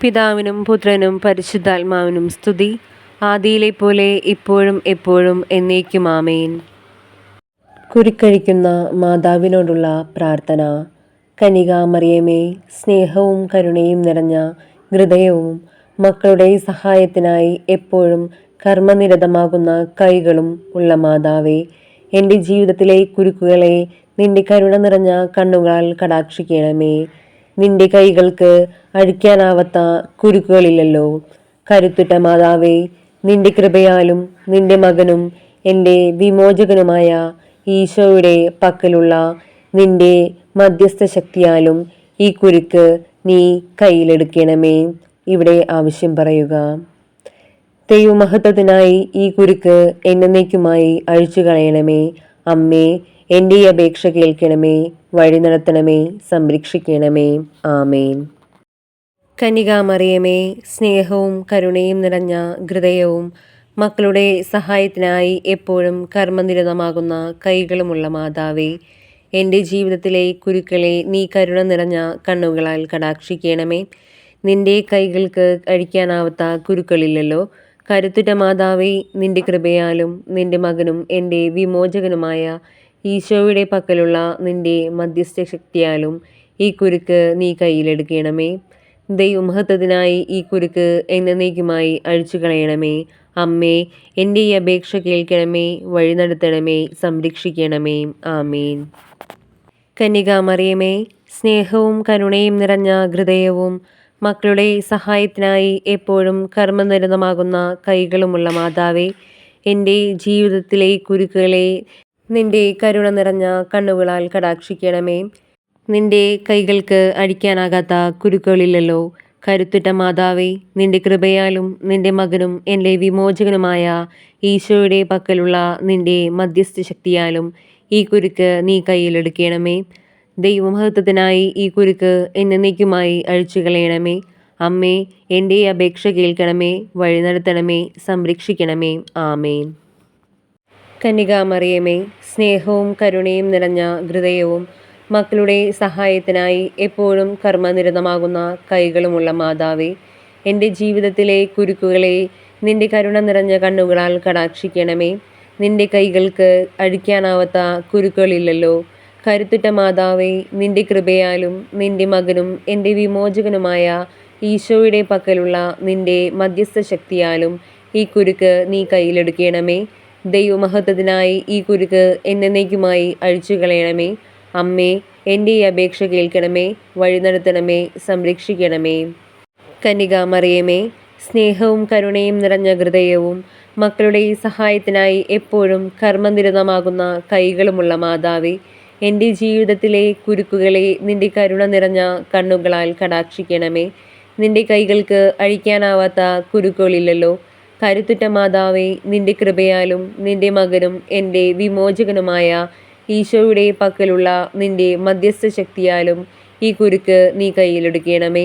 പിതാവിനും പുത്രനും പരിശുദ്ധാത്മാവിനും സ്തുതി, ആദിയിലെ പോലെ ഇപ്പോഴും എപ്പോഴും എന്നേക്കും ആമേൻ. കുരുക്കഴിക്കുന്ന മാതാവിനോടുള്ള പ്രാർത്ഥന. കന്യകാമറിയമേ, സ്നേഹവും കരുണയും നിറഞ്ഞ ഹൃദയവും മക്കളുടെ സഹായത്തിനായി എപ്പോഴും കർമ്മനിരതമാകുന്ന കൈകളും ഉള്ള മാതാവേ, എൻ്റെ ജീവിതത്തിലെ കുരുക്കുകളെ നിന്റെ കരുണ നിറഞ്ഞ കണ്ണുകളാൽ കടാക്ഷിക്കണമേ. നിന്റെ കൈകൾക്ക് അഴിക്കാനാവാത്ത കുരുക്കുകളില്ലല്ലോ. കരുത്തുറ്റ മാതാവേ, നിന്റെ കൃപയാലും നിന്റെ മകനും എൻ്റെ വിമോചകനുമായ ഈശോയുടെ പക്കലുള്ള നിന്റെ മധ്യസ്ഥ ശക്തിയാലും ഈ കുരുക്ക് നീ കയ്യിലെടുക്കണമേ. ഇവിടെ ആവശ്യം പറയുക. ദൈവമഹത്വത്തിനായി ഈ കുരുക്ക് എന്നേക്കുമായി അഴിച്ചു കളയണമേ. അമ്മേ, എൻ്റെ ഈ അപേക്ഷ കേൾക്കണമേ, വഴി നടത്തണമേ, സംരക്ഷിക്കണമേ. ആമേൻ. കന്യകാമറിയമേ, സ്നേഹവും കരുണയും നിറഞ്ഞ ഹൃദയവും മക്കളുടെ സഹായത്തിനായി എപ്പോഴും കർമ്മനിരതമാകുന്ന കൈകളുമുള്ള മാതാവേ, എൻ്റെ ജീവിതത്തിലെ കുരുക്കളെ നീ കരുണ നിറഞ്ഞ കണ്ണുകളാൽ കടാക്ഷിക്കണമേ. നിന്റെ കൈകൾക്ക് അഴിക്കാനാവാത്ത കുരുക്കളില്ലല്ലോ. കരുത്തുറ്റ മാതാവേ, നിന്റെ കൃപയാലും നിന്റെ മകനും എൻ്റെ വിമോചകനുമായ ഈശോയുടെ പക്കലുള്ള നിന്റെ മധ്യസ്ഥ ശക്തിയാലും ഈ കുരുക്ക് നീ കയ്യിലെടുക്കണമേ. ദൈവമഹത്വത്തിനായി ഈ കുരുക്ക് എന്നേക്കുമായി അഴിച്ചു കളയണമേ. അമ്മേ, എൻ്റെ ഈ അപേക്ഷ കേൾക്കണമേ, വഴി നടത്തണമേ, സംരക്ഷിക്കണമേ. ആമേൻ. കന്യകാമറിയമേ, സ്നേഹവും കരുണയും നിറഞ്ഞ ഹൃദയവും മക്കളുടെ സഹായത്തിനായി എപ്പോഴും കർമ്മനിരതമാകുന്ന കൈകളുമുള്ള മാതാവേ, എൻ്റെ ജീവിതത്തിലെ കുരുക്കുകളെ നിന്റെ കരുണ നിറഞ്ഞ കണ്ണുകളാൽ കടാക്ഷിക്കണമേ. നിന്റെ കൈകൾക്ക് അഴിക്കാനാകാത്ത കുരുക്കുകളില്ലല്ലോ. കരുത്തുറ്റ മാതാവേ, നിന്റെ കൃപയാലും നിന്റെ മകനും എൻ്റെ വിമോചകനുമായ ഈശോയുടെ പക്കലുള്ള നിന്റെ മധ്യസ്ഥ ശക്തിയാലും ഈ കുരുക്ക് നീ കയ്യിലെടുക്കണമേ. ദൈവമഹത്വത്തിനായി ഈ കുരുക്ക് എന്നേക്കുമായി അഴിച്ചു കളയണമേ. അമ്മേ, എൻ്റെ അപേക്ഷ കേൾക്കണമേ, വഴി നടത്തണമേ, സംരക്ഷിക്കണമേ. ആമേൻ. കന്യകാമറിയമേ, സ്നേഹവും കരുണയും നിറഞ്ഞ ഹൃദയവും മക്കളുടെ സഹായത്തിനായി എപ്പോഴും കർമ്മനിരതമാകുന്ന കൈകളുമുള്ള മാതാവേ, എൻ്റെ ജീവിതത്തിലെ കുരുക്കുകളെ നിന്റെ കരുണ നിറഞ്ഞ കണ്ണുകളാൽ കടാക്ഷിക്കണമേ. നിന്റെ കൈകൾക്ക് അഴിക്കാനാവാത്ത കുരുക്കുകളില്ലല്ലോ. കരുത്തുറ്റ മാതാവേ, നിന്റെ കൃപയാലും നിന്റെ മകനും എൻ്റെ വിമോചകനുമായ ഈശോയുടെ പക്കലുള്ള നിന്റെ മധ്യസ്ഥ ശക്തിയാലും ഈ കുരുക്ക് നീ കയ്യിലെടുക്കണമേ. ദൈവമഹത്വത്തിനായി ഈ കുരുക്ക് എന്നേക്കുമായി അഴിച്ചു കളയണമേ. അമ്മേ, എൻ്റെ ഈ അപേക്ഷ കേൾക്കണമേ, വഴി നടത്തണമേ, സംരക്ഷിക്കണമേ. കന്യകാമറിയമേ, സ്നേഹവും കരുണയും നിറഞ്ഞ ഹൃദയവും മക്കളുടെ സഹായത്തിനായി എപ്പോഴും കർമ്മനിരതമാകുന്ന കൈകളുമുള്ള മാതാവേ, എൻ്റെ ജീവിതത്തിലെ കുരുക്കുകളെ നിന്റെ കരുണ നിറഞ്ഞ കണ്ണുകളാൽ കടാക്ഷിക്കണമേ. നിന്റെ കൈകൾക്ക് അഴിക്കാനാവാത്ത കുരുക്കുകളില്ലല്ലോ. കരുത്തുറ്റ മാതാവേ, നിന്റെ കൃപയാലും നിന്റെ മകനും എൻ്റെ വിമോചകനുമായ ഈശോയുടെ പക്കലുള്ള നിന്റെ മധ്യസ്ഥ ശക്തിയാലും ഈ കുരുക്ക് നീ കയ്യിലെടുക്കണമേ.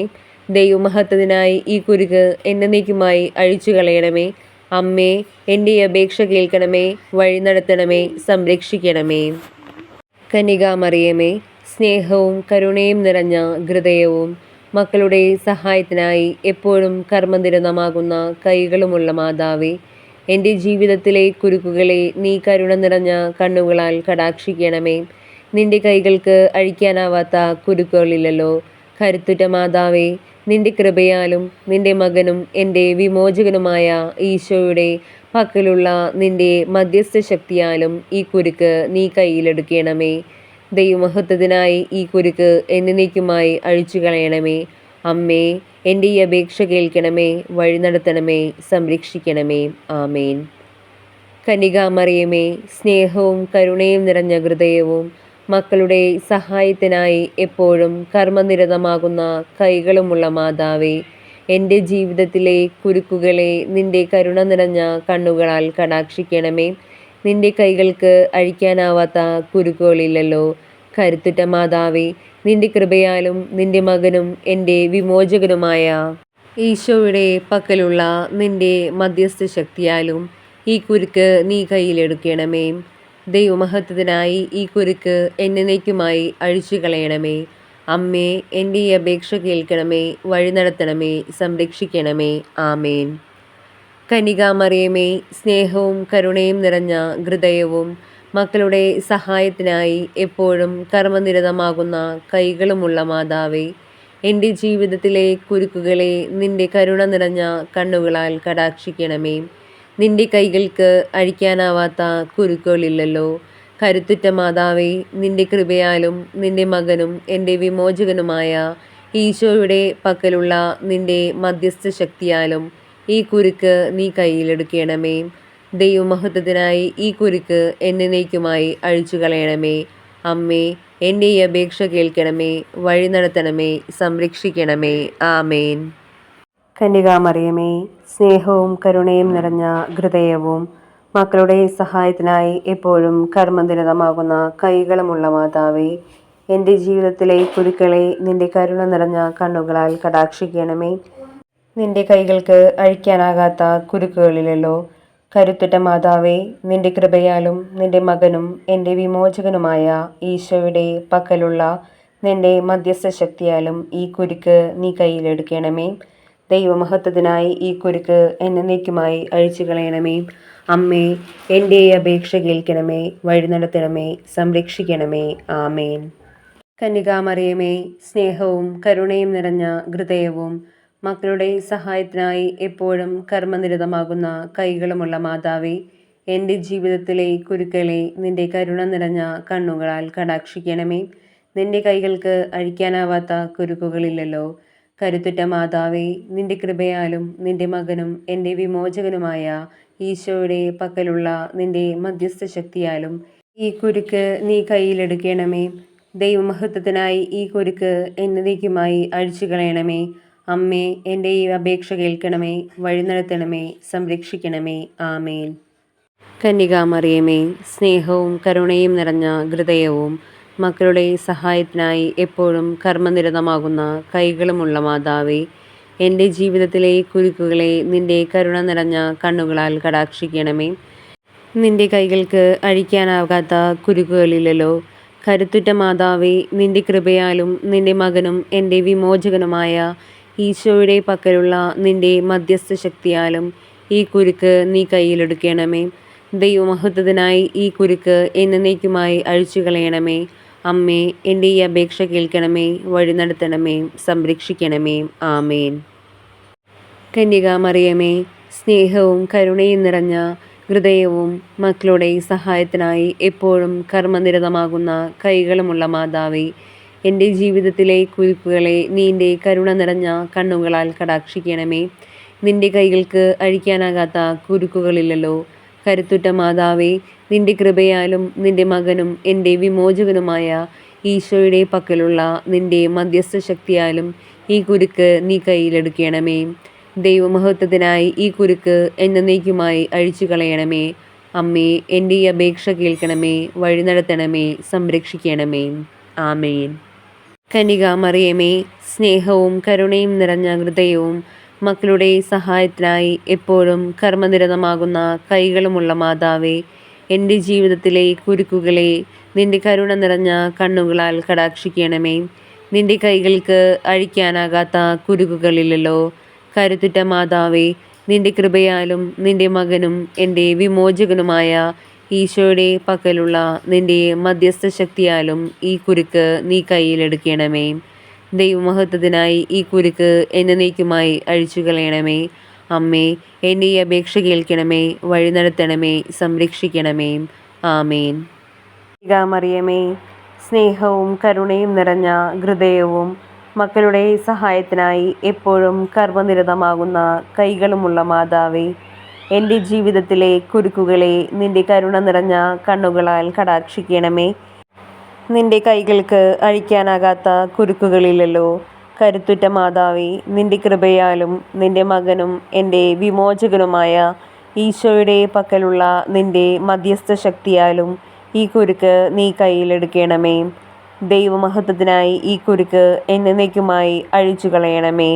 ദൈവമഹത്വത്തിനായി ഈ കുരുക്ക് എന്നേക്കുമായി അഴിച്ചു കളയണമേ. അമ്മേ, എൻ്റെ അപേക്ഷ കേൾക്കണമേ, വഴി നടത്തണമേ, സംരക്ഷിക്കണമേ. കന്യകാമറിയമേ, സ്നേഹവും കരുണയും നിറഞ്ഞ ഹൃദയവും മക്കളുടെ സഹായത്തിനായി എപ്പോഴും കർമ്മനിരതമാകുന്ന കൈകളുമുള്ള മാതാവേ, എൻ്റെ ജീവിതത്തിലെ കുരുക്കുകളെ നീ കരുണ നിറഞ്ഞ കണ്ണുകളാൽ കടാക്ഷിക്കണമേ. നിന്റെ കൈകൾക്ക് അഴിക്കാനാവാത്ത കുരുക്കുകളില്ലല്ലോ. കരുത്തുറ്റ മാതാവേ, നിന്റെ കൃപയാലും നിന്റെ മകനും എൻ്റെ വിമോചകനുമായ ഈശോയുടെ പക്കലുള്ള നിന്റെ മധ്യസ്ഥ ശക്തിയാലും ഈ കുരുക്ക് നീ കയ്യിലെടുക്കണമേ. ദൈവമഹത്വത്തിനായി ഈ കുരുക്ക് എന്നേക്കുമായി അഴിച്ചു കളയണമേ. അമ്മേ, എൻ്റെ ഈ അപേക്ഷ കേൾക്കണമേ, വഴി നടത്തണമേ, സംരക്ഷിക്കണമേ. ആമേൻ. കന്യകാമറിയമേ, സ്നേഹവും കരുണയും നിറഞ്ഞ ഹൃദയവും മക്കളുടെ സഹായത്തിനായി എപ്പോഴും കർമ്മനിരതമാകുന്ന കൈകളുമുള്ള മാതാവേ, എൻ്റെ ജീവിതത്തിലെ കുരുക്കുകളെ നിന്റെ കരുണ നിറഞ്ഞ കണ്ണുകളാൽ കടാക്ഷിക്കണമേ. നിന്റെ കൈകൾക്ക് അഴിക്കാനാവാത്ത കുരുക്കുകളില്ലല്ലോ. കരുത്തുറ്റ മാതാവേ, നിന്റെ കൃപയാലും നിന്റെ മകനും എൻ്റെ വിമോചകനുമായ ഈശോയുടെ പക്കലുള്ള നിന്റെ മധ്യസ്ഥ ശക്തിയാലും ഈ കുരുക്ക് നീ കയ്യിലെടുക്കണമേ. ദൈവമഹത്വത്തിനായി ഈ കുരുക്ക് എന്നേക്കുമായി അഴിച്ചു കളയണമേ. അമ്മേ, എൻ്റെ ഈ അപേക്ഷ കേൾക്കണമേ, വഴി നടത്തണമേ, സംരക്ഷിക്കണമേ. ആമേൻ. കന്യകാമറിയമേ, സ്നേഹവും കരുണയും നിറഞ്ഞ ഹൃദയവും മക്കളുടെ സഹായത്തിനായി എപ്പോഴും കർമ്മനിരതമാകുന്ന കൈകളുമുള്ള മാതാവേ, എൻ്റെ ജീവിതത്തിലെ കുരുക്കുകളെ നിന്റെ കരുണ നിറഞ്ഞ കണ്ണുകളാൽ കടാക്ഷിക്കണമേ. നിന്റെ കൈകൾക്ക് അഴിക്കാനാവാത്ത കുരുക്കുകളില്ലല്ലോ. കരുത്തുറ്റ മാതാവേ, നിന്റെ കൃപയാലും നിന്റെ മകനും എൻ്റെ വിമോചകനുമായ ഈശോയുടെ പക്കലുള്ള നിന്റെ മധ്യസ്ഥ ശക്തിയാലും ഈ കുരുക്ക് നീ കയ്യിലെടുക്കണമേ. ദൈവമഹത്വത്തിനായി ഈ കുരുക്ക് എന്നേക്കുമായി അഴിച്ചു കളയണമേ. അമ്മേ, എൻ്റെ ഈ അപേക്ഷ കേൾക്കണമേ, വഴി നടത്തണമേ, സംരക്ഷിക്കണമേ. ആമേൻ. കന്യകാമറിയമേ, സ്നേഹവും കരുണയും നിറഞ്ഞ ഹൃദയവും മക്കളുടെ സഹായത്തിനായി എപ്പോഴും കർമ്മനിരതമാകുന്ന കൈകളുമുള്ള മാതാവേ, എൻ്റെ ജീവിതത്തിലെ കുരുക്കളെ നിന്റെ കരുണ നിറഞ്ഞ കണ്ണുകളാൽ കടാക്ഷിക്കണമേ. നിന്റെ കൈകൾക്ക് അഴിക്കാനാകാത്ത കുരുക്കുകളിലല്ലോ. കരുത്തുറ്റ മാതാവേ, നിന്റെ കൃപയാലും നിന്റെ മകനും എൻ്റെ വിമോചകനുമായ ഈശോയുടെ പക്കലുള്ള നിന്റെ മധ്യസ്ഥ ശക്തിയാലും ഈ കുരുക്ക് നീ കയ്യിലെടുക്കണമേ. ദൈവമഹത്വത്തിനായി ഈ കുരുക്ക് എന്നേക്കുമായി അഴിച്ചു കളയണമേ. അമ്മേ, എൻ്റെ അപേക്ഷ കേൾക്കണമേ, വഴി നടത്തണമേ, സംരക്ഷിക്കണമേ. ആമേൻ. കന്യകാമറിയമേ, സ്നേഹവും കരുണയും നിറഞ്ഞ ഹൃദയവും മക്കളുടെ സഹായത്തിനായി എപ്പോഴും കർമ്മനിരതമാകുന്ന കൈകളുമുള്ള മാതാവേ, എൻ്റെ ജീവിതത്തിലെ കുരുക്കളെ നിന്റെ കരുണ നിറഞ്ഞ കണ്ണുകളാൽ കടാക്ഷിക്കണമേ. നിന്റെ കൈകൾക്ക് അഴിക്കാനാവാത്ത കുരുക്കുകളില്ലല്ലോ. കരുത്തുറ്റ മാതാവേ, നിന്റെ കൃപയാലും നിന്റെ മകനും എൻ്റെ വിമോചകനുമായ ഈശോയുടെ പക്കലുള്ള നിന്റെ മധ്യസ്ഥ ശക്തിയാലും ഈ കുരുക്ക് നീ കയ്യിലെടുക്കണമേ. ദൈവമഹത്വത്തിനായി ഈ കുരുക്ക് എന്നേക്കുമായി അഴിച്ചു കളയണമേ. അമ്മേ, എൻ്റെ ഈ അപേക്ഷ കേൾക്കണമേ, വഴി നടത്തണമേ, സംരക്ഷിക്കണമേ. ആമേൻ. കന്യകാമറിയമേ, സ്നേഹവും കരുണയും നിറഞ്ഞ ഹൃദയവും മക്കളുടെ സഹായത്തിനായി എപ്പോഴും കർമ്മനിരതമാകുന്ന കൈകളുമുള്ള മാതാവേ, എൻ്റെ ജീവിതത്തിലെ കുരുക്കുകളെ നിന്റെ കരുണ നിറഞ്ഞ കണ്ണുകളാൽ കടാക്ഷിക്കണമേ. നിന്റെ കൈകൾക്ക് അഴിക്കാനാകാത്ത കുരുക്കുകളില്ലല്ലോ. കരുത്തുറ്റ മാതാവേ, നിന്റെ കൃപയാലും നിന്റെ മകനും എൻ്റെ വിമോചകനുമായ ഈശോയുടെ പക്കലുള്ള നിന്റെ മധ്യസ്ഥ ശക്തിയാലും ഈ കുരുക്ക് നീ കയ്യിലെടുക്കണമേ. ദൈവമഹത്വത്തിനായി ഈ കുരുക്ക് എന്നേക്കുമായി അഴിച്ചു കളയണമേ. അമ്മേ, എൻ്റെ ഈ അപേക്ഷ കേൾക്കണമേ, വഴി നടത്തണമേ, സംരക്ഷിക്കണമേ. ആമേൻ. കന്യകാമറിയമേ, സ്നേഹവും കരുണയും നിറഞ്ഞ ഹൃദയവും മക്കളുടെ സഹായത്തിനായി എപ്പോഴും കർമ്മനിരതമാകുന്ന കൈകളുമുള്ള മാതാവേ, എൻ്റെ ജീവിതത്തിലെ കുരുക്കുകളെ നിന്റെ കരുണ നിറഞ്ഞ കണ്ണുകളാൽ കടാക്ഷിക്കണമേ. നിന്റെ കൈകൾക്ക് അഴിക്കാനാകാത്ത കുരുക്കുകളില്ലല്ലോ. കരുത്തുറ്റ മാതാവേ, നിന്റെ കൃപയാലും നിന്റെ മകനും എൻ്റെ വിമോചകനുമായ ഈശോയുടെ പക്കലുള്ള നിന്റെ മധ്യസ്ഥ ശക്തിയാലും ഈ കുരുക്ക് നീ കയ്യിലെടുക്കണമേ. ദൈവമഹത്വത്തിനായി ഈ കുരുക്ക് എന്നേക്കുമായി അഴിച്ചു കളയണമേ. അമ്മേ, എൻ്റെ ഈ അപേക്ഷ കേൾക്കണമേ, വഴി നടത്തണമേ, സംരക്ഷിക്കണമേ. ആമേൻ. കന്യകാമറിയമേ, സ്നേഹവും കരുണയും നിറഞ്ഞ ഹൃദയവും മക്കളുടെ സഹായത്തിനായി എപ്പോഴും കർമ്മനിരതമാകുന്ന കൈകളുമുള്ള മാതാവേ, എൻ്റെ ജീവിതത്തിലെ കുരുക്കുകളെ നിന്റെ കരുണ നിറഞ്ഞ കണ്ണുകളാൽ കടാക്ഷിക്കണമേ. നിന്റെ കൈകൾക്ക് അഴിക്കാനാകാത്ത കുരുക്കുകളില്ലല്ലോ. കരുത്തുറ്റ മാതാവേ, നിന്റെ കൃപയാലും നിന്റെ മകനും എൻ്റെ വിമോചകനുമായ ഈശോയുടെ പക്കലുള്ള നിന്റെ മധ്യസ്ഥ ശക്തിയാലും ഈ കുരുക്ക് നീ കയ്യിലെടുക്കണമേ. ദൈവമഹത്വത്തിനായി ഈ കുരുക്ക് എന്നേക്കുമായി അഴിച്ചു കളയണമേ. അമ്മേ, എൻ്റെ ഈ അപേക്ഷ കേൾക്കണമേ, വഴി നടത്തണമേ, സംരക്ഷിക്കണമേ. ആമേൻ. മറിയമേ, സ്നേഹവും കരുണയും നിറഞ്ഞ ഹൃദയവും മക്കളുടെ സഹായത്തിനായി എപ്പോഴും കർമ്മനിരതമാകുന്ന കൈകളുമുള്ള മാതാവേ, എൻ്റെ ജീവിതത്തിലെ കുരുക്കുകളെ നിന്റെ കരുണ നിറഞ്ഞ കണ്ണുകളാൽ കടാക്ഷിക്കണമേ. നിന്റെ കൈകൾക്ക് അഴിക്കാനാകാത്ത കുരുക്കുകളില്ലല്ലോ. കരുത്തുറ്റ മാതാവേ, നിന്റെ കൃപയാലും നിന്റെ മകനും എൻ്റെ വിമോചകനുമായ ഈശോയുടെ പക്കലുള്ള നിന്റെ മധ്യസ്ഥ ശക്തിയാലും ഈ കുരുക്ക് നീ കയ്യിലെടുക്കണമേ. ദൈവമഹത്വത്തിനായി ഈ കുരുക്ക് എന്നേക്കുമായി അഴിച്ചു കളയണമേ.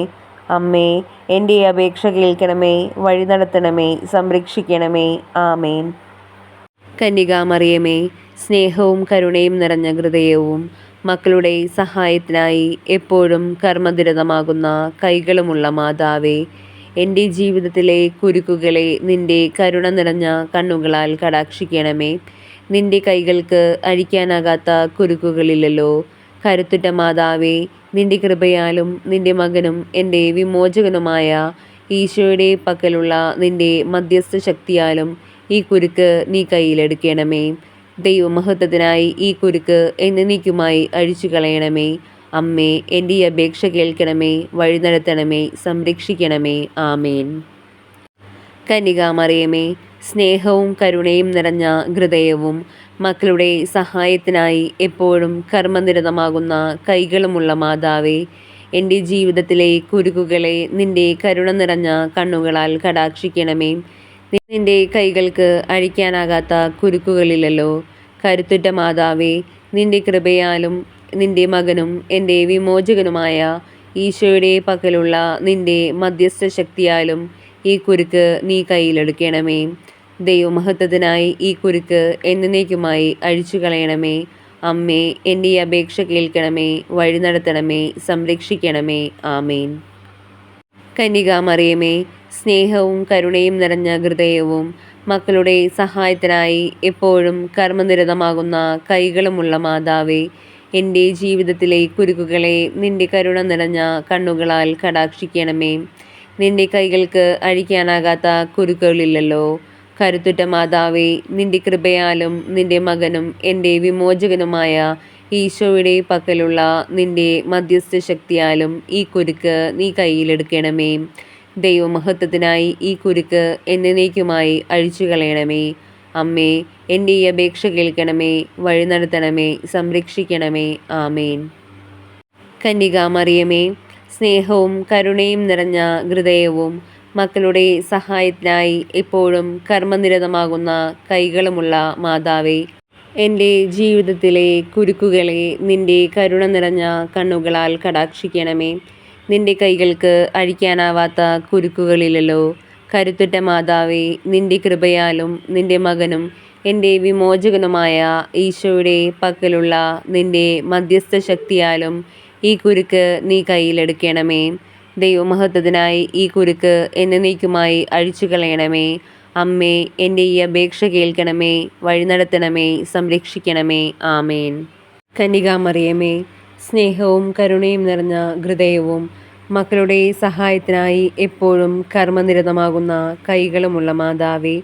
അമ്മേ, എൻ്റെ അപേക്ഷ കേൾക്കണമേ, വഴി നടത്തണമേ, സംരക്ഷിക്കണമേ. ആമേൻ. കന്യകാമറിയമേ, സ്നേഹവും കരുണയും നിറഞ്ഞ ഹൃദയവും മക്കളുടെ സഹായത്തിനായി എപ്പോഴും കർമ്മനിരതമാകുന്ന കൈകളുമുള്ള മാതാവേ, എൻ്റെ ജീവിതത്തിലെ കുരുക്കുകളെ നിന്റെ കരുണ നിറഞ്ഞ കണ്ണുകളാൽ കടാക്ഷിക്കണമേ. നിന്റെ കൈകൾക്ക് അഴിക്കാനാകാത്ത കുരുക്കുകളില്ലല്ലോ. കരുത്തുറ്റ മാതാവേ, നിന്റെ കൃപയാലും നിന്റെ മകനും എൻ്റെ വിമോചകനുമായ ഈശോയുടെ പക്കലുള്ള നിന്റെ മധ്യസ്ഥ ശക്തിയാലും ഈ കുരുക്ക് നീ കയ്യിലെടുക്കണമേ. ദൈവമഹത്വത്തിനായി ഈ കുരുക്ക് എന്നേക്കുമായി അഴിച്ചു കളയണമേ. അമ്മേ, എൻ്റെ ഈ അപേക്ഷ കേൾക്കണമേ, വഴി നടത്തണമേ, സംരക്ഷിക്കണമേ. ആമേൻ. കന്യകാമറിയമേ, സ്നേഹവും കരുണയും നിറഞ്ഞ ഹൃദയവും മക്കളുടെ സഹായത്തിനായി എപ്പോഴും കർമ്മനിരതമാകുന്ന കൈകളുമുള്ള മാതാവേ, എൻ്റെ ജീവിതത്തിലെ കുരുക്കുകളെ നിന്റെ കരുണ നിറഞ്ഞ കണ്ണുകളാൽ കടാക്ഷിക്കണമേ. നിന്റെ കൈകൾക്ക് അഴിക്കാനാകാത്ത കുരുക്കുകളില്ലല്ലോ. കരുത്തുറ്റ മാതാവേ, നിന്റെ കൃപയാലും നിന്റെ മകനും എൻ്റെ വിമോചകനുമായ ഈശോയുടെ പക്കലുള്ള നിന്റെ മധ്യസ്ഥ ശക്തിയാലും ഈ കുരുക്ക് നീ കയ്യിലെടുക്കണമേ. ദൈവമഹത്വത്തിനായി ഈ കുരുക്ക് എന്നേക്കുമായി അഴിച്ചു കളയണമേ. അമ്മേ, എൻ്റെ ഈ അപേക്ഷ കേൾക്കണമേ, വഴി നടത്തണമേ, സംരക്ഷിക്കണമേ. ആമേൻ. കന്യകാമറിയമേ, സ്നേഹവും കരുണയും നിറഞ്ഞ ഹൃദയവും മക്കളുടെ സഹായത്തിനായി എപ്പോഴും കർമ്മനിരതമാകുന്ന കൈകളുമുള്ള മാതാവേ, എൻ്റെ ജീവിതത്തിലെ കുരുക്കുകളെ നിന്റെ കരുണ നിറഞ്ഞ കണ്ണുകളാൽ കടാക്ഷിക്കണമേ. നിന്റെ കൈകൾക്ക് അഴിക്കാനാകാത്ത കുരുക്കുകളില്ലല്ലോ. കരുത്തുറ്റ മാതാവേ, നിന്റെ കൃപയാലും നിന്റെ മകനും എൻ്റെ വിമോചകനുമായ ഈശോയുടെ പക്കലുള്ള നിന്റെ മധ്യസ്ഥ ശക്തിയാലും ഈ കുരുക്ക് നീ കയ്യിലെടുക്കണമേ. ദൈവമഹത്വത്തിനായി ഈ കുരുക്ക് എന്നേക്കുമായി അഴിച്ചു കളയണമേ. അമ്മേ, എൻ്റെ ഈ അപേക്ഷ കേൾക്കണമേ, വഴി നടത്തണമേ, സംരക്ഷിക്കണമേ. ആമേൻ. കന്യകാമറിയമേ, സ്നേഹവും കരുണയും നിറഞ്ഞ ഹൃദയവും മക്കളുടെ സഹായത്തിനായി എപ്പോഴും കർമ്മനിരതമാകുന്ന കൈകളുമുള്ള മാതാവേ, എൻ്റെ ജീവിതത്തിലെ കുരുക്കുകളെ നിന്റെ കരുണ നിറഞ്ഞ കണ്ണുകളാൽ കടാക്ഷിക്കണമേ. നിന്റെ കൈകൾക്ക് അഴിക്കാനാവാത്ത കുരുക്കുകളില്ലല്ലോ. കരുത്തുറ്റ മാതാവേ, നിന്റെ കൃപയാലും നിന്റെ മകനും എൻ്റെ വിമോചകനുമായ ഈശോയുടെ പക്കലുള്ള നിന്റെ മധ്യസ്ഥ ശക്തിയാലും ഈ കുരുക്ക് നീ കയ്യിലെടുക്കണമേ. ദൈവമഹത്വത്തിനായി ഈ കുരുക്ക് എന്നേക്കുമായി അഴിച്ചു കളയണമേ. അമ്മേ, എൻ്റെ ഈ അപേക്ഷ കേൾക്കണമേ, വഴി നടത്തണമേ, സംരക്ഷിക്കണമേ. ആമേൻ. കന്യകാമറിയമേ, സ്നേഹവും കരുണയും നിറഞ്ഞ ഹൃദയവും മക്കളുടെ സഹായത്തിനായി എപ്പോഴും കർമ്മനിരതമാകുന്ന കൈകളുമുള്ള മാതാവേ,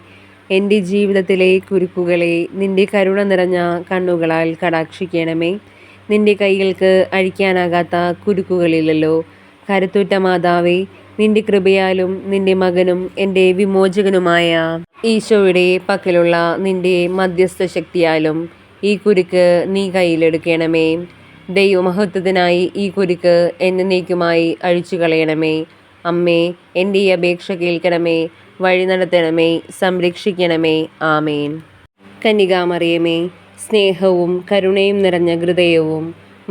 എൻ്റെ ജീവിതത്തിലെ കുരുക്കുകളെ നിന്റെ കരുണ നിറഞ്ഞ കണ്ണുകളാൽ കടാക്ഷിക്കണമേ. നിന്റെ കൈകൾക്ക് അഴിക്കാനാകാത്ത കുരുക്കുകളില്ലല്ലോ. കരുത്തുറ്റ മാതാവേ, നിന്റെ കൃപയാലും നിന്റെ മകനും എൻ്റെ വിമോചകനുമായ ഈശോയുടെ പക്കലുള്ള നിന്റെ മധ്യസ്ഥ ശക്തിയാലും ഈ കുരുക്ക് നീ കയ്യിലെടുക്കണമേ. ദൈവമഹത്വത്തിനായി ഈ കുരുക്ക് എന്നേക്കുമായി അഴിച്ചു കളയണമേ. അമ്മേ, എൻ്റെ ഈ അപേക്ഷ കേൾക്കണമേ, വഴി നടത്തണമേ, സംരക്ഷിക്കണമേ. ആമേൻ. കന്യകാമറിയമേ, സ്നേഹവും കരുണയും നിറഞ്ഞ ഹൃദയവും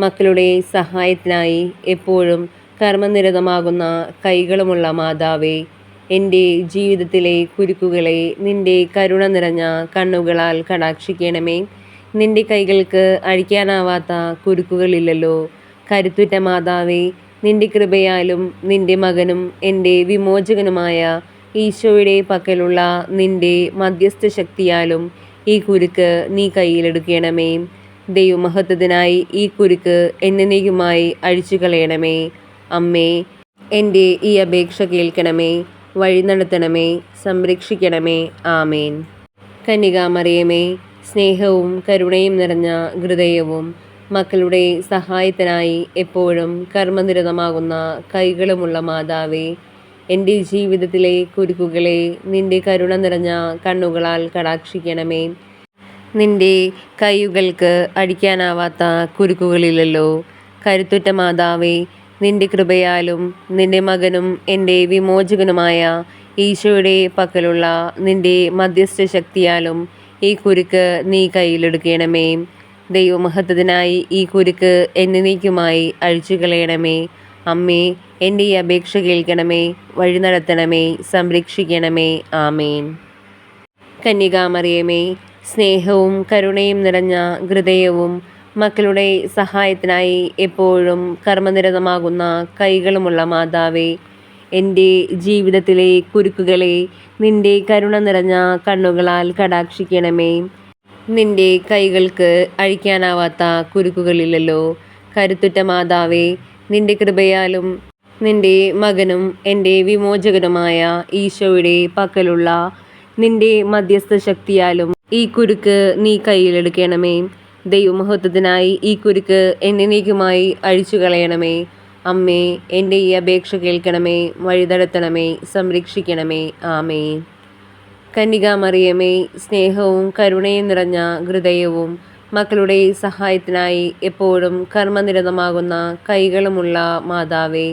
മക്കളുടെ സഹായത്തിനായി എപ്പോഴും കർമ്മനിരതമാകുന്ന കൈകളുമുള്ള മാതാവേ, എൻ്റെ ജീവിതത്തിലെ കുരുക്കുകളെ നിന്റെ കരുണ നിറഞ്ഞ കണ്ണുകളാൽ കടാക്ഷിക്കണമേ. നിന്റെ കൈകൾക്ക് അഴിക്കാനാവാത്ത കുരുക്കുകളില്ലല്ലോ. കരുത്തുറ്റ മാതാവേ, നിന്റെ കൃപയാലും നിന്റെ മകനും എൻ്റെ വിമോചകനുമായ ഈശോയുടെ പക്കലുള്ള നിന്റെ മധ്യസ്ഥ ശക്തിയാലും ഈ കുരുക്ക് നീ കയ്യിലെടുക്കണമേ. ദൈവമഹത്വത്തിനായി ഈ കുരുക്ക് എന്നേക്കുമായി അഴിച്ചു കളയണമേ. അമ്മേ, എൻ്റെ ഈ അപേക്ഷ കേൾക്കണമേ, വഴി നടത്തണമേ, സംരക്ഷിക്കണമേ. ആമേൻ. കന്യകാമറിയമേ, സ്നേഹവും കരുണയും നിറഞ്ഞ ഹൃദയവും മക്കളുടെ സഹായത്തിനായി എപ്പോഴും കർമ്മനിരതമാകുന്ന കൈകളുമുള്ള മാതാവേ, എൻ്റെ ജീവിതത്തിലെ കുരുക്കുകളെ നിന്റെ കരുണ നിറഞ്ഞ കണ്ണുകളാൽ കടാക്ഷിക്കണമേ. നിന്റെ കൈകൾക്ക് അഴിക്കാനാവാത്ത കുരുക്കുകളില്ലല്ലോ. കരുത്തുറ്റ മാതാവേ, നിന്റെ കൃപയാലും നിന്റെ മകനും എൻ്റെ വിമോചകനുമായ ഈശോയുടെ പക്കലുള്ള നിന്റെ മധ്യസ്ഥ ശക്തിയാലും ഈ കുരുക്ക് നീ കയ്യിലെടുക്കണമേ. ദൈവമഹത്വത്തിനായി ഈ കുരുക്ക് എന്നേക്കുമായി അഴിച്ചു കളയണമേ. അമ്മേ, എൻ്റെ ഈ അപേക്ഷ കേൾക്കണമേ, വഴി നടത്തണമേ, സംരക്ഷിക്കണമേ. ആമേൻ. കന്യകാമറിയമേ, സ്നേഹവും കരുണയും നിറഞ്ഞ ഹൃദയവും മക്കളുടെ സഹായത്തിനായി എപ്പോഴും കർമ്മനിരതമാകുന്ന കൈകളുമുള്ള മാതാവേ, എൻ്റെ ജീവിതത്തിലെ കുരുക്കുകളെ നിന്റെ കരുണ നിറഞ്ഞ കണ്ണുകളാൽ കടാക്ഷിക്കണമേ. നിന്റെ കൈകൾക്ക് അഴിക്കാനാവാത്ത കുരുക്കുകളില്ലല്ലോ. കരുത്തുറ്റ മാതാവേ, നിന്റെ കൃപയാലും നിന്റെ മകനും എൻ്റെ വിമോചകനുമായ ഈശോയുടെ പക്കലുള്ള നിന്റെ മധ്യസ്ഥ ശക്തിയാലും ഈ കുരുക്ക് നീ കയ്യിലെടുക്കണമേ. ദൈവമഹത്വത്തിനായി ഈ കുരുക്ക് എന്നേക്കുമായി അഴിച്ചു കളയണമേ. അമ്മേ, എൻ്റെ ഈ അപേക്ഷ കേൾക്കണമേ, വഴിനടത്തണമേ, സംരക്ഷിക്കണമേ. ആമേ. കന്യകാമറിയമേ, സ്നേഹവും കരുണയും നിറഞ്ഞ ഹൃദയവും മക്കളുടെ സഹായത്തിനായി എപ്പോഴും കർമ്മനിരതമാകുന്ന കൈകളുമുള്ള മാതാവേ,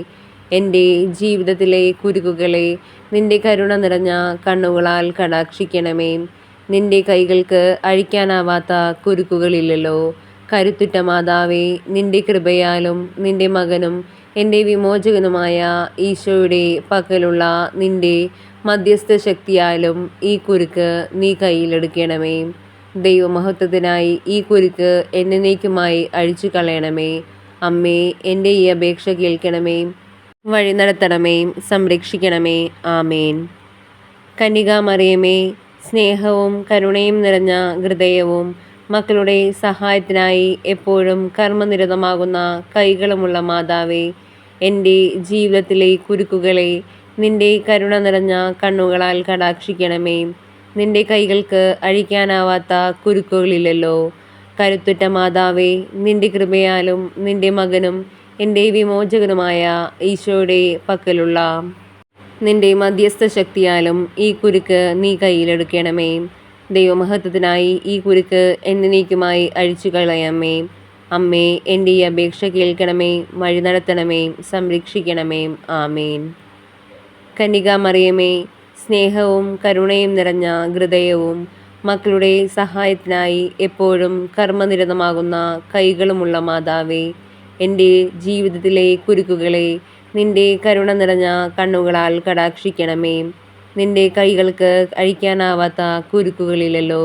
എൻ്റെ ജീവിതത്തിലെ കുരുക്കുകളെ നിന്റെ കരുണ നിറഞ്ഞ കണ്ണുകളാൽ കടാക്ഷിക്കണമേ. നിന്റെ കൈകൾക്ക് അഴിക്കാനാവാത്ത കുരുക്കുകളില്ലല്ലോ. കരുത്തുറ്റ മാതാവേ, നിന്റെ കൃപയാലും നിന്റെ മകനും എൻ്റെ വിമോചകനുമായ ഈശോയുടെ പക്കലുള്ള നിന്റെ മധ്യസ്ഥ ശക്തിയാലും ഈ കുരുക്ക് നീ കയ്യിലെടുക്കണമേ. ദൈവമഹത്വത്തിനായി ഈ കുരുക്ക് എന്നേക്കുമായി അഴിച്ചു കളയണമേ. അമ്മേ, എൻ്റെ ഈ അപേക്ഷ കേൾക്കണമേ, വഴി നടത്തണമേ, സംരക്ഷിക്കണമേ. ആമേൻ. കന്യകാമറിയമേ, സ്നേഹവും കരുണയും നിറഞ്ഞ ഹൃദയവും മക്കളുടെ സഹായത്തിനായി എപ്പോഴും കർമ്മനിരതമാകുന്ന കൈകളുമുള്ള മാതാവേ, എൻ്റെ ജീവിതത്തിലെ കുരുക്കുകളെ നിന്റെ കരുണ നിറഞ്ഞ കണ്ണുകളാൽ കടാക്ഷിക്കണമേ. നിന്റെ കൈകൾക്ക് അഴിക്കാനാവാത്ത കുരുക്കുകളില്ലല്ലോ. കരുത്തുറ്റ മാതാവേ, നിന്റെ കൃപയാലും നിന്റെ മകനും എൻ്റെ വിമോചകനുമായ ഈശോയുടെ പക്കലുള്ള നിന്റെ മധ്യസ്ഥ ശക്തിയാലും ഈ കുരുക്ക് നീ കയ്യിലെടുക്കണമേ. ദൈവമഹത്വത്തിനായി ഈ കുരുക്ക് എന്നേക്കുമായി അഴിച്ചു കളയണമേ. അമ്മേ, എൻ്റെ ഈ അപേക്ഷ കേൾക്കണമേ, വഴി നടത്തണമേ, സംരക്ഷിക്കണമേ. ആമേൻ. കന്യകാമറിയമേ, സ്നേഹവും കരുണയും നിറഞ്ഞ ഹൃദയവും മക്കളുടെ സഹായത്തിനായി എപ്പോഴും കർമ്മനിരതമാകുന്ന കൈകളുമുള്ള മാതാവേ, എൻ്റെ ജീവിതത്തിലെ കുരുക്കുകളെ നിന്റെ കരുണ നിറഞ്ഞ കണ്ണുകളാൽ കടാക്ഷിക്കണമേ. നിന്റെ കൈകൾക്ക് അഴിക്കാനാവാത്ത കുരുക്കുകളില്ലല്ലോ.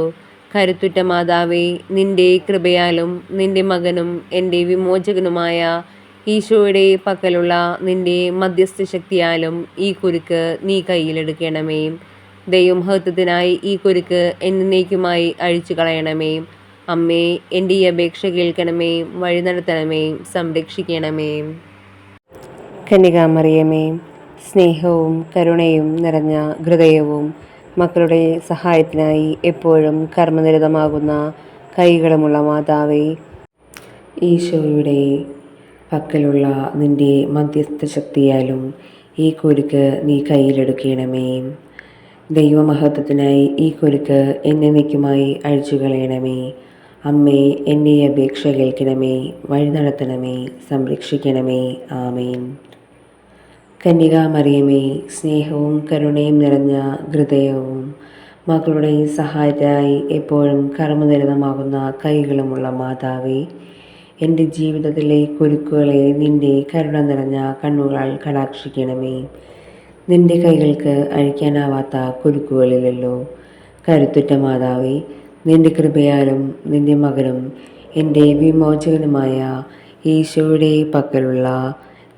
കരുത്തുറ്റ മാതാവേ, നിന്റെ കൃപയാലും നിന്റെ മകനും എൻ്റെ വിമോചകനുമായ ഈശോയുടെ പക്കലുള്ള നിന്റെ മധ്യസ്ഥ ശക്തിയാലും ഈ കുരുക്ക് നീ കയ്യിലെടുക്കണമേ. ദൈവമഹത്വത്തിനായി ഈ കുരുക്ക് എന്നേക്കുമായി അഴിച്ചു കളയണമേ. അമ്മേ, എൻ്റെ ഈ അപേക്ഷ കേൾക്കണമേ, വഴി നടത്തണമേ, സംരക്ഷിക്കണമേ. കന്യകാമറിയമേ, സ്നേഹവും കരുണയും നിറഞ്ഞ ഹൃദയവും മക്കളുടെ സഹായത്തിനായി എപ്പോഴും കർമ്മനിരതമാകുന്ന കൈകളുമുള്ള മാതാവേ, ഈശോയുടെ പക്കലുള്ള നിന്റെ മധ്യസ്ഥ ശക്തിയാലും ഈ കുരുക്ക് നീ കയ്യിലെടുക്കണമേ. ദൈവമഹത്വത്തിനായി ഈ കുരുക്ക് എന്നേക്കുമായി അഴിച്ചു കളയണമേ. അമ്മേ, എൻ്റെ ഈ അപേക്ഷ കേൾക്കണമേ, വഴി നടത്തണമേ, സംരക്ഷിക്കണമേ. ആമേൻ. കന്യകാമറിയമേ, സ്നേഹവും കരുണയും നിറഞ്ഞ ഹൃദയവും മക്കളുടെ സഹായത്തിനായി എപ്പോഴും കർമ്മനിരതമാകുന്ന കൈകളുമുള്ള മാതാവേ, എൻ്റെ ജീവിതത്തിലെ കുരുക്കുകളെ നിന്റെ കരുണ നിറഞ്ഞ കണ്ണുകളാൽ കടാക്ഷിക്കണമേ. നിന്റെ കൈകൾക്ക് അഴിക്കാനാവാത്ത കുരുക്കുകളില്ലല്ലോ. കരുത്തുറ്റ മാതാവേ, നിന്റെ കൃപയാലും നിന്റെ മകനും എൻ്റെ വിമോചകനുമായ ഈശോയുടെ പക്കലുള്ള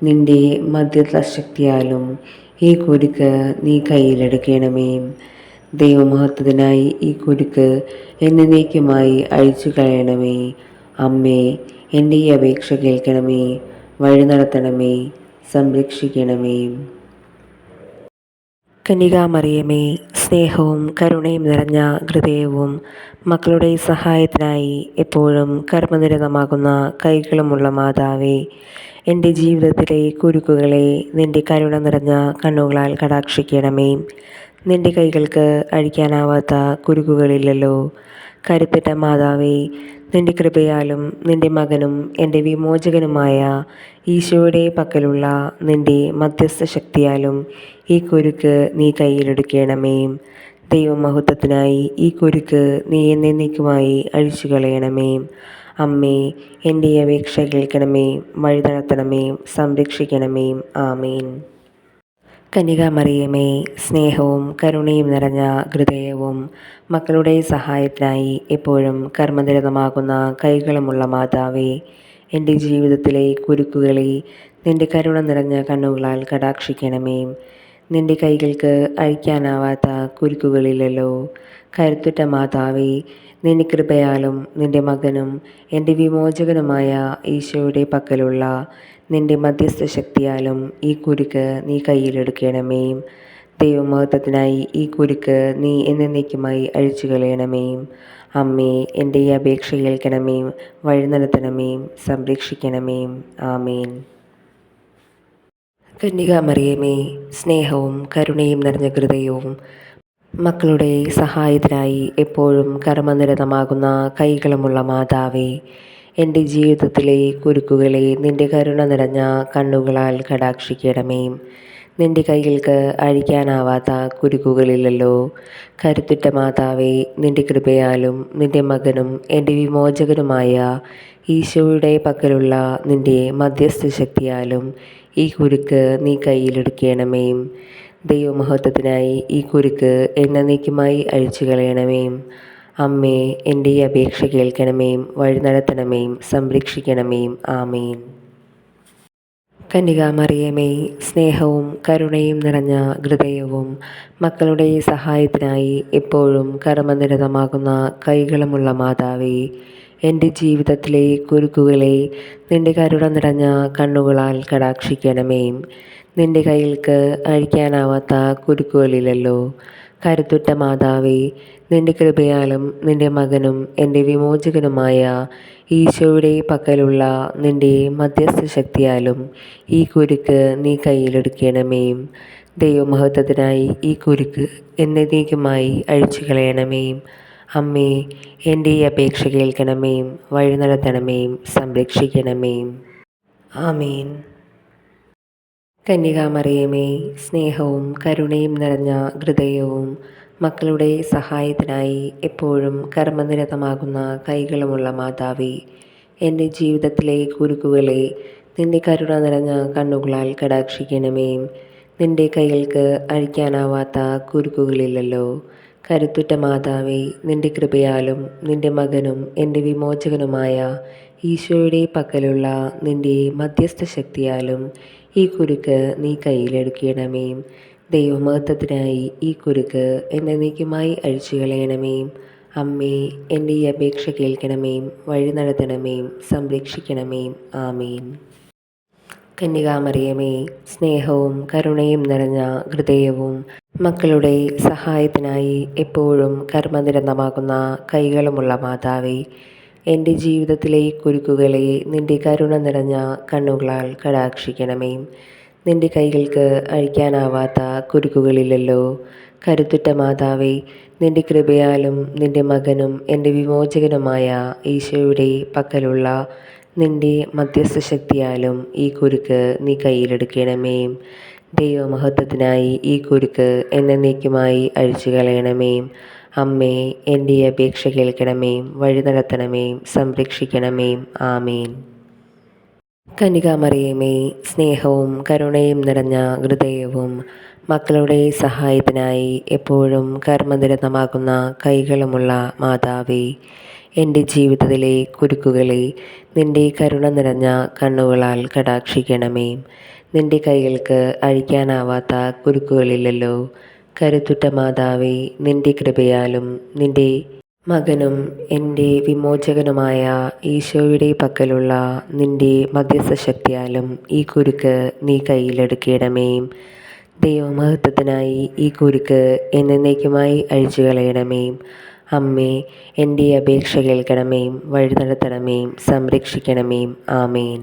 നിന്റെ മധ്യസ്ഥ ശക്തിയാലും ഈ കുരുക്ക് നീ കയ്യിലെടുക്കണമേ. ദൈവമഹത്വത്തിനായി ഈ കുരുക്ക് എന്നേക്കുമായി അഴിച്ചു കളയണമേ. അമ്മേ, എൻ്റെ ഈ അപേക്ഷ കേൾക്കണമേ, വഴി നടത്തണമേ, സംരക്ഷിക്കണമേ. കന്യകാമറിയമേ, സ്നേഹവും കരുണയും നിറഞ്ഞ ഹൃദയവും മക്കളുടെ സഹായത്തിനായി എപ്പോഴും കർമ്മനിരതമാകുന്ന കൈകളുമുള്ള മാതാവേ, എൻ്റെ ജീവിതത്തിലെ കുരുക്കുകളെ നിന്റെ കരുണ നിറഞ്ഞ കണ്ണുകളാൽ കടാക്ഷിക്കണമേ. നിന്റെ കൈകൾക്ക് അഴിക്കാനാവാത്ത കുരുക്കുകളില്ലല്ലോ. കരുത്തുറ്റ മാതാവേ, നിന്റെ കൃപയാലും നിന്റെ മകനും എൻ്റെ വിമോചകനുമായ ഈശോയുടെ പക്കലുള്ള നിന്റെ മധ്യസ്ഥ ശക്തിയാലും ഈ കുരുക്ക് നീ കയ്യിലെടുക്കണമേ. ദൈവമഹത്വത്തിനായി ഈ കുരുക്ക് നീ എന്നേക്കുമായി അഴിച്ചു കളയണമേ. അമ്മേ, എൻ്റെ ഈ അപേക്ഷ കേൾക്കണമേ, വഴി നടത്തണമേ, സംരക്ഷിക്കണമേ. ആമേൻ. കന്യകാമറിയമേ, സ്നേഹവും കരുണയും നിറഞ്ഞ ഹൃദയവും മക്കളുടെ സഹായത്തിനായി എപ്പോഴും കർമ്മനിരതമാകുന്ന കൈകളുമുള്ള മാതാവേ, എൻ്റെ ജീവിതത്തിലെ കുരുക്കുകളെ നിൻ്റെ കരുണ നിറഞ്ഞ കണ്ണുകളാൽ കടാക്ഷിക്കണമേ. നിൻ്റെ കൈകൾക്ക് അഴിക്കാനാവാത്ത കുരുക്കുകളില്ലല്ലോ. കരുത്തുറ്റ മാതാവേ, നിന്റെ കൃപയാലും നിൻ്റെ മകനും എൻ്റെ വിമോചകനുമായ ഈശോയുടെ പക്കലുള്ള നിൻ്റെ മധ്യസ്ഥ ശക്തിയാലും ഈ കുരുക്ക് നീ കയ്യിലെടുക്കണമേ. ദൈവമഹത്വത്തിനായി ഈ കുരുക്ക് നീ എന്നേക്കുമായി അഴിച്ചു കളയണമേ. അമ്മേ, എൻ്റെ ഈ അപേക്ഷ കേൾക്കണമേ, വഴി നടത്തണമേ, സംരക്ഷിക്കണമേ. ആമേൻ. കന്യകാമറിയമേ, സ്നേഹവും കരുണയും നിറഞ്ഞ ഹൃദയവും മക്കളുടെ സഹായത്തിനായി എപ്പോഴും കർമ്മനിരതമാകുന്ന കൈകളുമുള്ള മാതാവേ, എൻ്റെ ജീവിതത്തിലെ കുരുക്കുകളെ നിൻ്റെ കരുണ നിറഞ്ഞ കണ്ണുകളാൽ കടാക്ഷിക്കണമേ. നിൻ്റെ കൈകൾക്ക് അഴിക്കാനാവാത്ത കുരുക്കുകളില്ലല്ലോ. കരുത്തുറ്റ മാതാവേ, നിൻ്റെ കൃപയാലും നിൻ്റെ മകനും എൻ്റെ വിമോചകനുമായ ഈശോയുടെ പക്കലുള്ള നിൻ്റെ മധ്യസ്ഥ ശക്തിയാലും ഈ കുരുക്ക് നീ കയ്യിലെടുക്കണമേ. ദൈവമഹത്വത്തിനായി ഈ കുരുക്ക് എന്നേക്കുമായി അഴിച്ചു കളയണമേ. അമ്മേ, എൻ്റെ ഈ അപേക്ഷ കേൾക്കണമേ, വഴി നടത്തണമേ, സംരക്ഷിക്കണമേ. ആമേൻ. കന്യകാമറിയമേ, സ്നേഹവും കരുണയും നിറഞ്ഞ ഹൃദയവും മക്കളുടെ സഹായത്തിനായി എപ്പോഴും കർമ്മനിരതമാകുന്ന കൈകളുമുള്ള മാതാവേ, എൻ്റെ ജീവിതത്തിലെ കുരുക്കുകളെ നിൻ്റെ കരുണ നിറഞ്ഞ കണ്ണുകളാൽ കടാക്ഷിക്കണമേ. നിൻ്റെ കൈകൾക്ക് അഴിക്കാനാവാത്ത കുരുക്കുകളില്ലല്ലോ. കരുത്തുറ്റ മാതാവേ, നിൻ്റെ കൃപയാലും നിൻ്റെ മകനും എൻ്റെ വിമോചകനുമായ ഈശോയുടെ പക്കലുള്ള നിൻ്റെ മധ്യസ്ഥ ശക്തിയാലും ഈ കുരുക്ക് നീ കയ്യിലെടുക്കണമേ. ദൈവമഹത്വത്തിനായി ഈ കുരുക്ക് എന്നേക്കുമായി അഴിച്ചു കളയണമേ. അമ്മേ, എൻ്റെ ഈ അപേക്ഷ കേൾക്കണമേ, വഴി നടത്തണമേ, സംരക്ഷിക്കണമേ. ആമേൻ. കന്യകാമറിയമേ, സ്നേഹവും കരുണയും നിറഞ്ഞ ഹൃദയവും മക്കളുടെ സഹായത്തിനായി എപ്പോഴും കർമ്മനിരതമാകുന്ന കൈകളുമുള്ള മാതാവേ, എൻ്റെ ജീവിതത്തിലെ കുരുക്കുകളെ നിൻ്റെ കരുണ നിറഞ്ഞ കണ്ണുകളാൽ കടാക്ഷിക്കണമേ. നിൻ്റെ കൈകൾക്ക് അഴിക്കാനാവാത്ത കുരുക്കുകളില്ലല്ലോ. കരുത്തുറ്റ മാതാവേ, നിൻ്റെ കൃപയാലും നിൻ്റെ മകനും എൻ്റെ വിമോചകനുമായ ഈശോയുടെ പക്കലുള്ള നിൻ്റെ മധ്യസ്ഥ ശക്തിയാലും ഈ കുരുക്ക് നീ കയ്യിലെടുക്കണമേ. ദൈവമഹത്വത്തിനായി ഈ കുരുക്ക് എന്നേക്കുമായി അഴിച്ചു കളയണമേ. അമ്മേ, എൻ്റെ ഈ അപേക്ഷ കേൾക്കണമേ, വഴി നടത്തണമേ, സംരക്ഷിക്കണമേ. ആമേൻ. കന്യകാമറിയമേ, സ്നേഹവും കരുണയും നിറഞ്ഞ ഹൃദയവും മക്കളുടെ സഹായത്തിനായി എപ്പോഴും കർമ്മനിരതമാകുന്ന കൈകളുമുള്ള മാതാവേ, എൻ്റെ ജീവിതത്തിലെ കുരുക്കുകളെ നിൻ്റെ കരുണ നിറഞ്ഞ കണ്ണുകളാൽ കടാക്ഷിക്കണമേ. നിൻ്റെ കൈകൾക്ക് അഴിക്കാനാവാത്ത കുരുക്കുകളില്ലല്ലോ. കരുത്തുറ്റ മാതാവേ, നിൻ്റെ കൃപയാലും നിൻ്റെ മകനും എൻ്റെ വിമോചകനുമായ ഈശോയുടെ പക്കലുള്ള നിൻ്റെ മധ്യസ്ഥ ശക്തിയാലും ഈ കുരുക്ക് നീ കയ്യിലെടുക്കണമേ. ദൈവമഹത്വത്തിനായി ഈ കുരുക്ക് എന്നേക്കുമായി അഴിച്ചു കളയണമേ. അമ്മേ, എൻ്റെ ഈ അപേക്ഷ കേൾക്കണമേ, വഴി നടത്തണമേ, സംരക്ഷിക്കണമേ. ആമേൻ. കന്യകാമറിയമേ, സ്നേഹവും കരുണയും നിറഞ്ഞ ഹൃദയവും മക്കളുടെ സഹായത്തിനായി എപ്പോഴും കർമ്മനിരതമാകുന്ന കൈകളുമുള്ള മാതാവേ, എൻ്റെ ജീവിതത്തിലെ കുരുക്കുകളെ നിൻ്റെ കരുണ നിറഞ്ഞ കണ്ണുകളാൽ കടാക്ഷിക്കണമേ. നിൻ്റെ കൈകൾക്ക് അഴിക്കാനാവാത്ത കുരുക്കുകളില്ലല്ലോ. കരുത്തുറ്റ മാതാവേ, നിൻ്റെ കൃപയാലും നിൻ്റെ മകനും എൻ്റെ വിമോചകനുമായ ഈശോയുടെ പക്കലുള്ള നിൻ്റെ മധ്യസ്ഥ ശക്തിയാലും ഈ കുരുക്ക് നീ കയ്യിലെടുക്കണമേ. ദൈവമഹത്വത്തിനായി ഈ കുരുക്ക് എന്നേക്കുമായി അഴിച്ചു കളയണമേ. അമ്മേ, എൻ്റെ അപേക്ഷ കേൾക്കണമേ, വഴി നടത്തണമേ, സംരക്ഷിക്കണമേ. ആമേൻ.